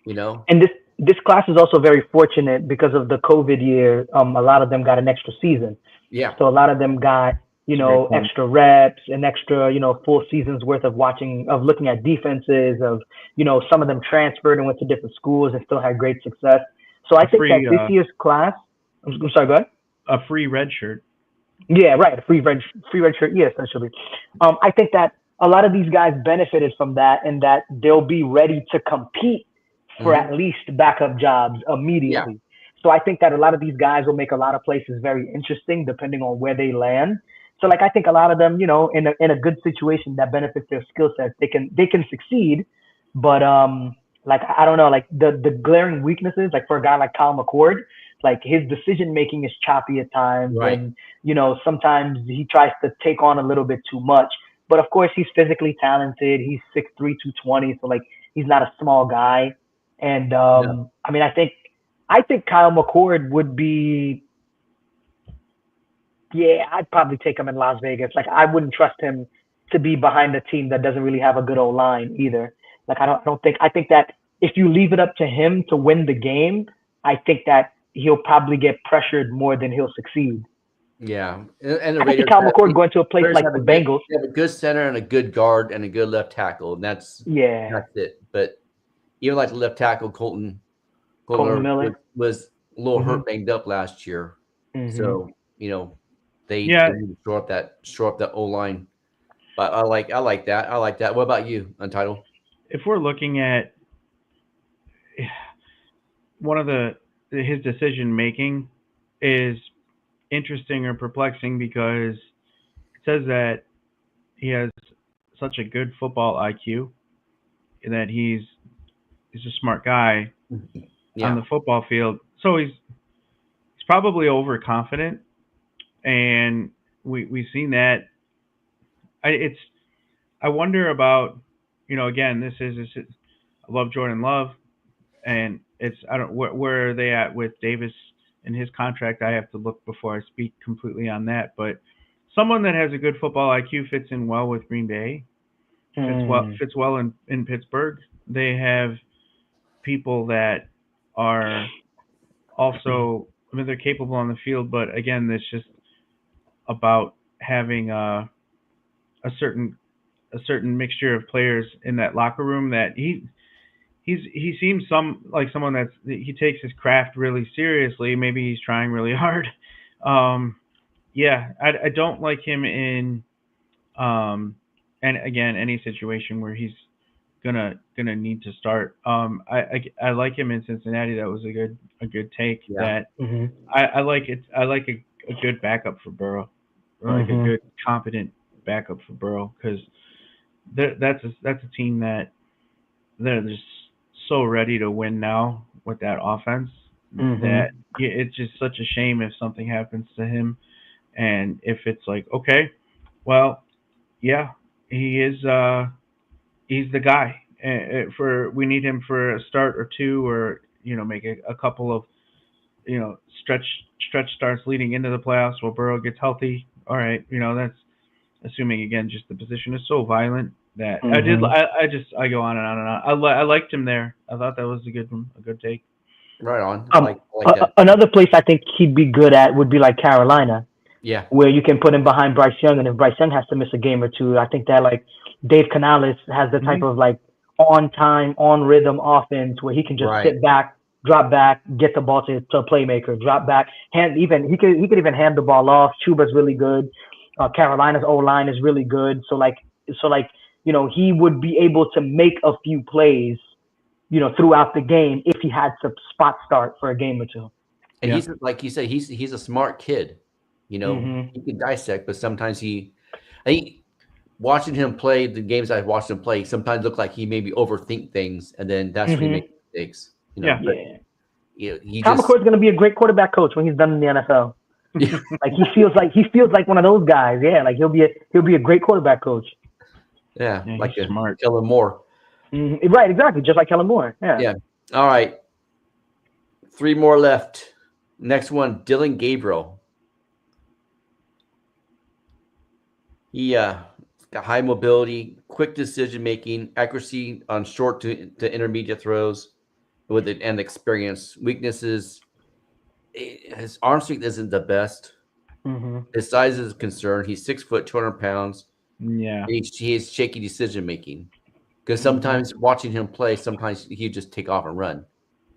And this class is also very fortunate because of the COVID year. A lot of them got an extra season. Yeah. So a lot of them got, extra reps and extra, full seasons worth of looking at defenses, some of them transferred and went to different schools and still had great success. So I think that this year's class, I'm sorry, go ahead. A free red shirt. Yeah, right. A free red shirt. Yeah, essentially. I think that a lot of these guys benefited from that, and that they'll be ready to compete for at least backup jobs immediately. Yeah. So I think that a lot of these guys will make a lot of places very interesting depending on where they land. So I think a lot of them, in a good situation that benefits their skill sets, they can succeed. But I don't know, the glaring weaknesses, for a guy like Kyle McCord, Like his decision making is choppy at times, Right. and sometimes he tries to take on a little bit too much. But of course, he's physically talented. He's 6'3", 220, so like he's not a small guy. And No. I mean, I think Kyle McCord would be. Yeah, I'd probably take him in Las Vegas. Like I wouldn't trust him to be behind a team that doesn't really have a good O-line either. Like I think that if you leave it up to him to win the game, I think that he'll probably get pressured more than he'll succeed. Yeah, and the I Raiders think Kyle McCord going to a place like the Bengals. They have a good center and a good guard and a good left tackle, and that's it. But even like the left tackle, Colton Miller was a little hurt, banged up last year. So they need to shore up that O line. But I like that. I like that. What about you, Untitled? If we're looking at one of his decision making is interesting or perplexing because it says that he has such a good football IQ that he's a smart guy on the football field. So he's probably overconfident, and we've seen that. I wonder about, again, this is I love Jordan Love, and where are they at with Davis and his contract? I have to look before I speak completely on that. But someone that has a good football IQ fits in well with Green Bay, fits well in Pittsburgh. They have people that are also, I mean, they're capable on the field, but again, it's just about having a certain mixture of players in that locker room that he seems like someone he takes his craft really seriously. Maybe he's trying really hard. I don't like him in and again, any situation where he's gonna need to start. I like him in Cincinnati. That was a good take. Yeah. That I like it. I like a good backup for Burrow, or like a good competent backup for Burrow, because that's a team that they're just so ready to win now with that offense that it's just such a shame if something happens to him, and if it's like, okay, well, yeah, he is he's the guy we need him for a start or two, or make a couple of stretch starts leading into the playoffs while Burrow gets healthy. All right, that's assuming, again, just the position is so violent that I go on and on and on. I liked him there. I thought that was a good take. Right on. I like that. Another place I think he'd be good at would be like Carolina. Yeah. Where you can put him behind Bryce Young, and if Bryce Young has to miss a game or two, I think that like Dave Canales has the type of like on time, on rhythm offense where he can just sit back, drop back, get the ball to a playmaker, drop back, he could even hand the ball off. Chuba's really good. Carolina's O-line is really good. So he would be able to make a few plays, throughout the game if he had to spot start for a game or two. And he's, like you said, he's a smart kid. He can dissect, but sometimes watching him play the games I've watched him play, sometimes look like he maybe overthink things, and then that's when he makes mistakes. Tom McCord's going to be a great quarterback coach when he's done in the NFL. Like he feels like one of those guys. Yeah, like he'll be a great quarterback coach. Yeah, like a smart Kellen Moore. Right, exactly, just like Kellen Moore. Yeah. All right, 3 more left. Next one, Dylan Gabriel. He got high mobility, quick decision making, accuracy on short to intermediate throws, and experience. Weaknesses: his arm strength isn't the best. His size is a concern. He's 6 foot, 200 pounds. Yeah, he has shaky decision making. Because sometimes watching him play, sometimes he'd just take off and run.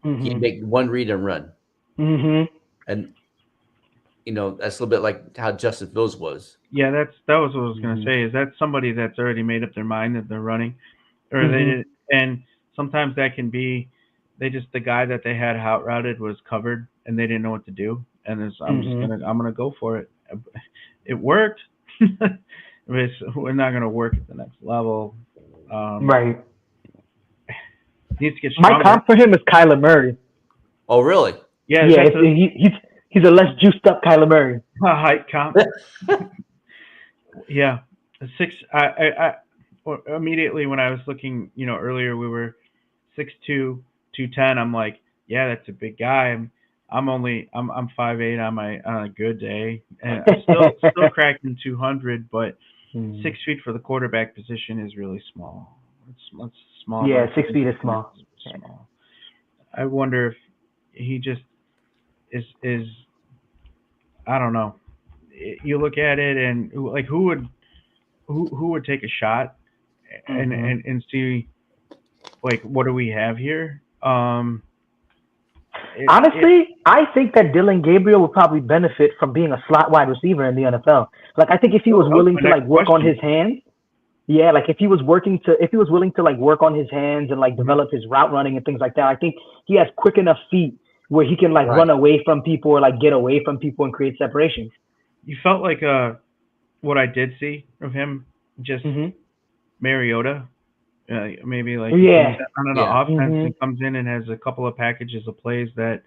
He'd make one read and run. And that's a little bit like how Justin Fields was. Yeah, that was what I was going to say. Is that somebody that's already made up their mind that they're running, or and sometimes that can be the guy that they had out routed was covered and they didn't know what to do, and I'm gonna go for it. It worked. We're not gonna work at the next level. Right. Needs to get stronger. My comp for him is Kyler Murray. Oh, really? Yeah, Yeah, that's he's a less juiced up Kyler Murray. a height comp. Yeah, a six. Well, immediately when I was looking, earlier we were 6'2", 210. I'm like, yeah, that's a big guy. I'm 5'8" on a good day, and I'm still cracking 200. But 6 feet for the quarterback position is really small. It's small. Yeah, But 6 feet is small. small. I wonder if he just is. I don't know. You look at it and like who would take a shot and Mm-hmm. and see like what do we have here? Honestly, I think that Dylan Gabriel would probably benefit from being a slot wide receiver in the NFL. Like, I think if he was That was willing my to like next work on question. his hands, yeah, like if he was willing to like work on his hands and like develop his route running and things like that, I think he has quick enough feet where he can like Right. run away from people or like get away from people and create separation. You felt like what I did see of him, just Mm-hmm. Mariota. Maybe like if he's Yeah. on an Yeah. offense Mm-hmm. and comes in and has a couple of packages of plays that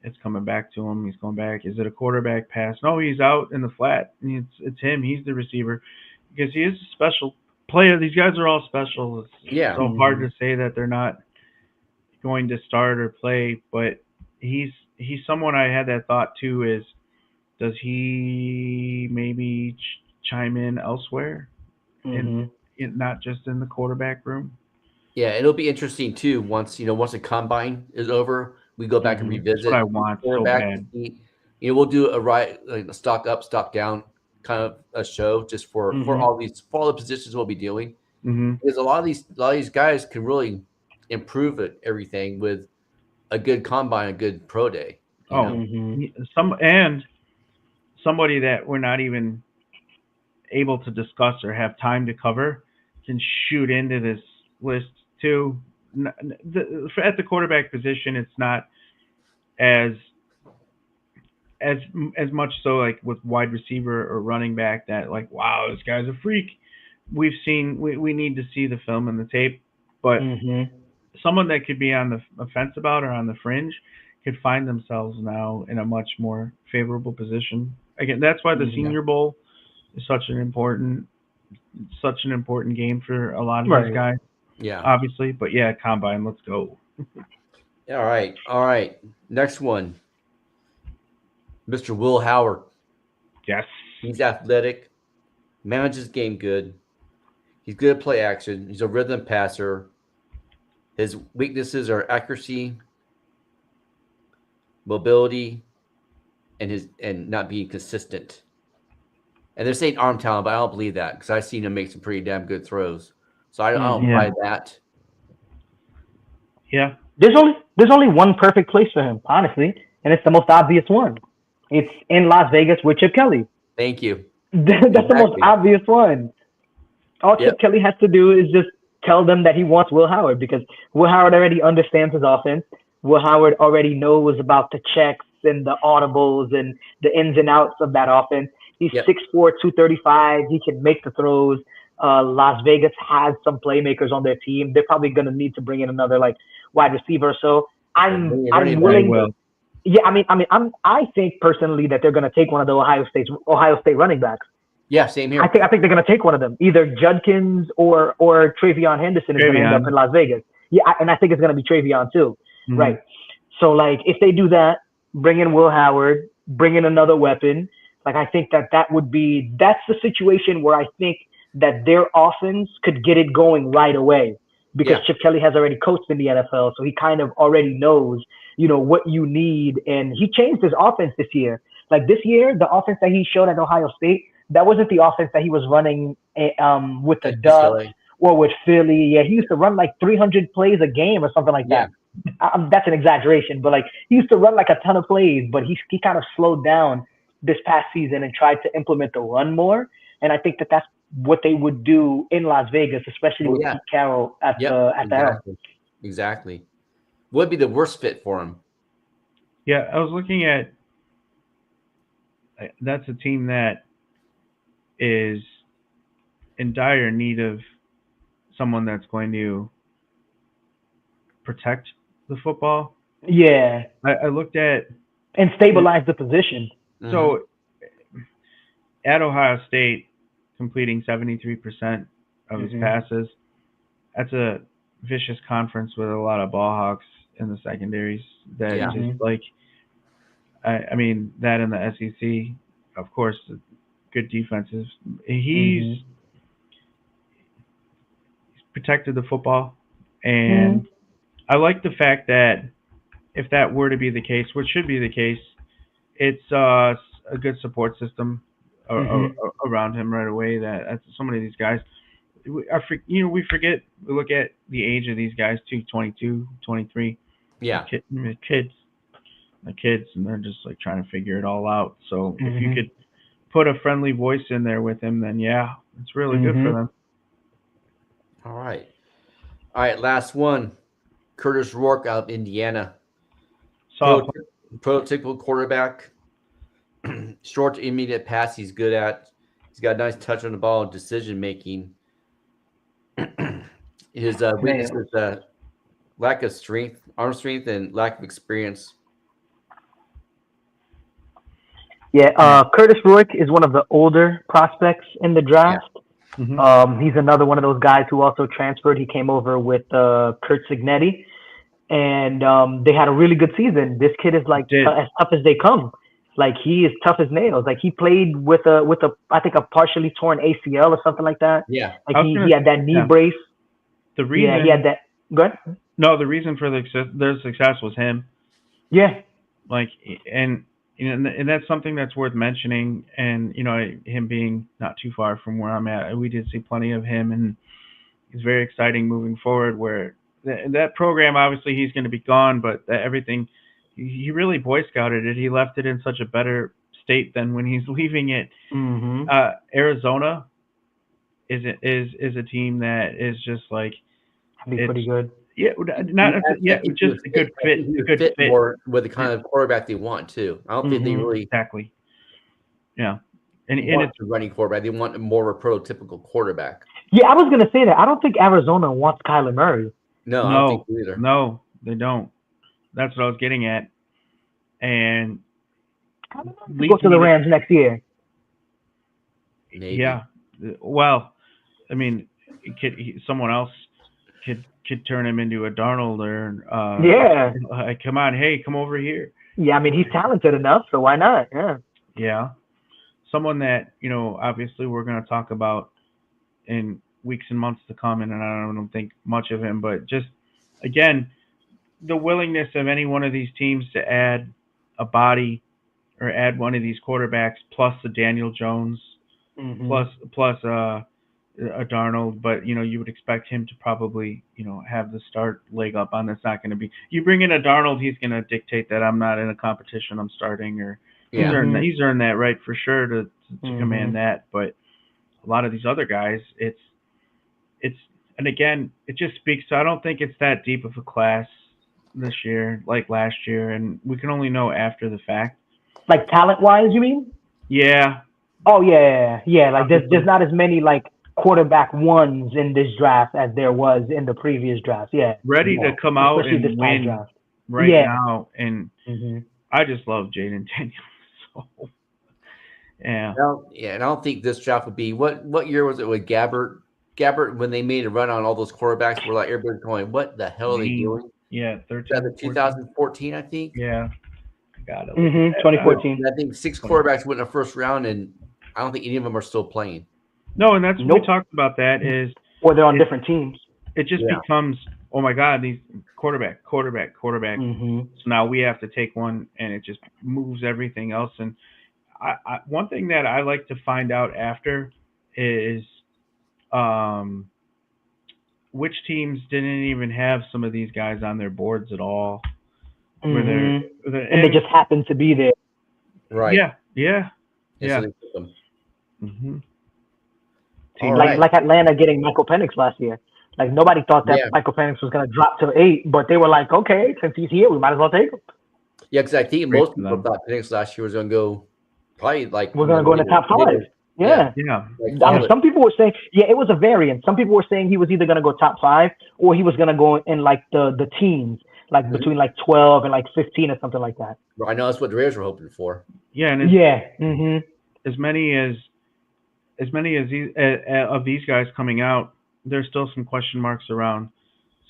it's coming back to him. He's going back. Is it a quarterback pass? No, he's out in the flat. It's him. He's the receiver because he is a special player. These guys are all special. It's Yeah. so hard to say that they're not going to start or play, but he's someone I had that thought too. Is does he maybe chime in elsewhere and Mm-hmm. not just in the quarterback room? Yeah, it'll be interesting too. Once the combine is over, we go back and Mm-hmm. That's what I revisit want so quarterback. bad. We'll do like a stock up, stock down kind of a show just for Mm-hmm. all the positions we'll be doing. Hmm. Because a lot of these guys can really improve at everything with a good combine, a good pro day. Oh, Mm-hmm. somebody that we're not even able to discuss or have time to cover can shoot into this list too. At the quarterback position, it's not as as as much so like with wide receiver or running back that like wow this guy's a freak. We need to see the film and the tape, but Mm-hmm. someone that could be on the fence about or on the fringe could find themselves now in a much more favorable position. Again, that's why the Yeah. Senior Bowl is such an important game for a lot of these Right. guys, Yeah. obviously. But yeah, combine, let's go. All right. All right. Next one, Mr. Will Howard. Yes. He's athletic, manages game good. He's good at play action. He's a rhythm passer. His weaknesses are accuracy, mobility, and not being consistent. And they're saying arm talent, but I don't believe that because I've seen him make some pretty damn good throws. So I don't Mm-hmm. buy that. Yeah. There's only one perfect place for him, honestly, and it's the most obvious one. It's in Las Vegas with Chip Kelly. Thank you. That's the most Exactly. obvious one. All Yep. Chip Kelly has to do is just tell them that he wants Will Howard because Will Howard already understands his offense. Will Howard already knows about the checks and the audibles and the ins and outs of that offense. He's Yep. 6'4", 235. He can make the throws. Las Vegas has some playmakers on their team. They're probably going to need to bring in another like wide receiver. So I'm Running back. willing. Well, Yeah, I think personally that they're going to take one of the Ohio State running backs. Yeah, same here. I think they're going to take one of them, either Judkins or Travion Henderson is going to end up in Las Vegas. Yeah, and I think it's going to be Travion too, mhm. right? So like if they do that, bring in Will Howard, bring in another weapon. Like I think that's the situation where I think that their offense could get it going right away because Yeah. Chip Kelly has already coached in the NFL, so he kind of already knows, what you need, and he changed his offense this year. Like this year, the offense that he showed at Ohio State, that wasn't the offense that he was running with the At Ducks UCLA. or with Philly. Yeah, he used to run like 300 plays a game or something like Yeah. that. That's an exaggeration, but like he used to run like a ton of plays, but he kind of slowed down this past season and tried to implement the run more. And I think that that's what they would do in Las Vegas, especially Oh, with yeah. Pete Carroll at Yep. the helm. Exactly. What would be the worst fit for him? Yeah, I was looking at that's a team that is in dire need of someone that's going to protect the football Yeah. I looked at And stabilize the position. so at Ohio State, completing 73% of his passes. That's a vicious conference with a lot of ball hawks in the secondaries. That just like, I mean, that in the SEC, of course, good defenses. He's protected the football, and I like the fact that if that were to be the case, which should be the case, it's a good support system around him right away. That's so many of these guys. We forget. We look at the age of these guys too, 22, 23. Yeah. Kids, and they're just like trying to figure it all out. So if you could put a friendly voice in there with him, then yeah, it's really good for them. All right. Last one. Curtis Rourke out of Indiana. Prototypical quarterback. Short to immediate pass he's good at. He's got a nice touch on the ball and decision making. His weakness is lack of strength, arm strength, and lack of experience. Yeah, Curtis Rourke is one of the older prospects in the draft. He's another one of those guys who also transferred. He came over with Kurt Signetti, and they had a really good season. This kid is like as tough as they come. Like he is tough as nails. Like he played with a I think a partially torn ACL or something like that. Yeah, like he had that knee brace. The reason he had that. Go ahead. No, the reason for their success was him. Yeah, like and that's something that's worth mentioning. And him being not too far from where I'm at, we did see plenty of him, and it's very exciting moving forward. Where that program, obviously, he's going to be gone, but everything. He really Boy Scouted it. He left it in such a better state than when he's leaving it. Arizona is a team that is just like pretty good. Yeah, just a good fit. A good fit more with the kind of quarterback they want too. I don't think they really exactly. Yeah, and it's a running quarterback. They want more of a prototypical quarterback. Yeah, I was gonna say that. I don't think Arizona wants Kyler Murray. No, I don't think so either. No, they don't. That's what I was getting at. And go to the Rams next year. Maybe. Yeah. Well, I mean, someone else could turn him into a Darnold or come on, hey, come over here. Yeah, I mean he's talented enough, so why not? Yeah. Yeah. Someone that, obviously we're gonna talk about in weeks and months to come, and I don't think much of him, but just again, the willingness of any one of these teams to add a body or add one of these quarterbacks plus a Daniel Jones plus a Darnold, but you would expect him to probably have the start leg up on. That's not going to be. You bring in a Darnold, he's going to dictate that I'm not in a competition, I'm starting, or he's earned that right for sure to command that. But a lot of these other guys, it's and again, it just speaks to, I don't think it's that deep of a class this year like last year, and we can only know after the fact. Like talent-wise, you mean? Yeah. Oh yeah. Like there's not as many like quarterback ones in this draft as there was in the previous draft. Yeah. Ready to come out and win now, and I just love Jaden Daniels. So, yeah. And I don't think this draft would be what year was it with Gabbert? Gabbert, when they made a run on all those quarterbacks, were like everybody going, "What the hell are they doing?" Yeah, 2014, I think. Yeah, got it. 2014. I think 6 quarterbacks went in the first round, and I don't think any of them are still playing. No, and that's what we talked about. That is, or they're on different teams. It just becomes, oh my God, these quarterback. So now we have to take one, and it just moves everything else. And I one thing that I like to find out after is which teams didn't even have some of these guys on their boards at all. And they just happen to be there. Right. Yeah. Like Atlanta getting Michael Penix last year. Like nobody thought that Michael Penix was going to drop to 8, but they were like, okay, since he's here, we might as well take him. Yeah, because I think most people thought Penix last year was going to go probably like we're going to go in the top 5. Yeah. Like, I mean, some people were saying, it was a variant. Some people were saying he was either going to go top 5 or he was going to go in like the teens. like between like 12 and like 15 or something like that. I know that's what the Raiders were hoping for. Yeah, and as many as these of these guys coming out, there's still some question marks around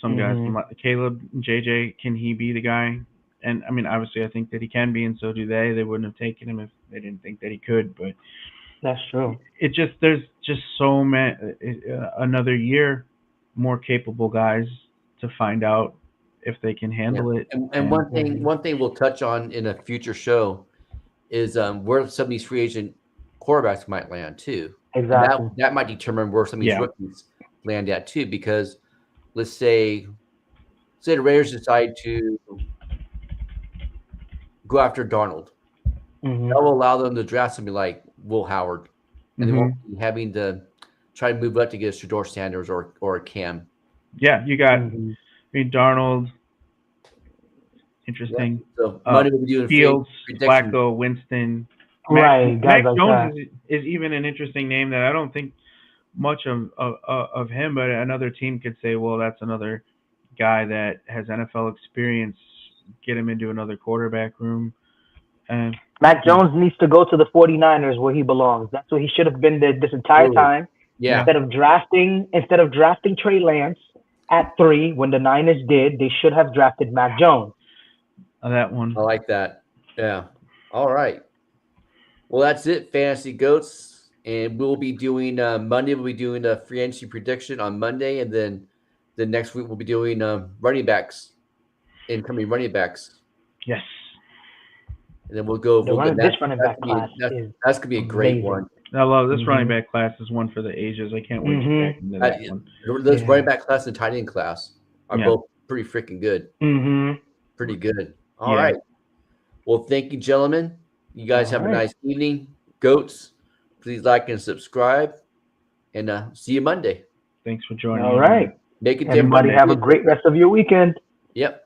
some guys. Caleb, JJ, can he be the guy? And I mean, obviously, I think that he can be, and so do they. They wouldn't have taken him if they didn't think that he could. But that's true. There's just so many another year more capable guys to find out if they can handle it. And one thing we'll touch on in a future show is where some of these free agent quarterbacks might land too. Exactly. That might determine where some of these rookies land at too. Because let's say the Raiders decide to go after Darnold. That will allow them to draft somebody like Will Howard, and they won't be having to try to move up to get a Shedeur Sanders or a Cam. Yeah, you got Darnold. Interesting. Yeah. So Monday we'll be doing Fields, Flacco, Winston. Mac Jones is even an interesting name that I don't think much of him, but another team could say, well, that's another guy that has NFL experience. Get him into another quarterback room. Mac Jones needs to go to the 49ers where he belongs. That's where he should have been this entire time. Yeah. Instead of drafting Trey Lance at 3 when the Niners did, they should have drafted Mac Jones. That one. I like that. Yeah. All right. Well, that's it, Fantasy Goats. And we'll be doing Monday. We'll be doing a free agency prediction on Monday, and then the next week we'll be doing running backs, incoming running backs. Yes. And then we'll go. This running back class that's gonna be a great one. I love this running back class. Is one for the ages. I can't wait to get into that one. Those running back class and tight end class are both pretty freaking good. Pretty good. All right. Well, thank you, gentlemen. You guys have a nice evening. Goats, please like and subscribe. And see you Monday. Thanks for joining. All right. Make it different. Everybody have a great rest of your weekend. Yep.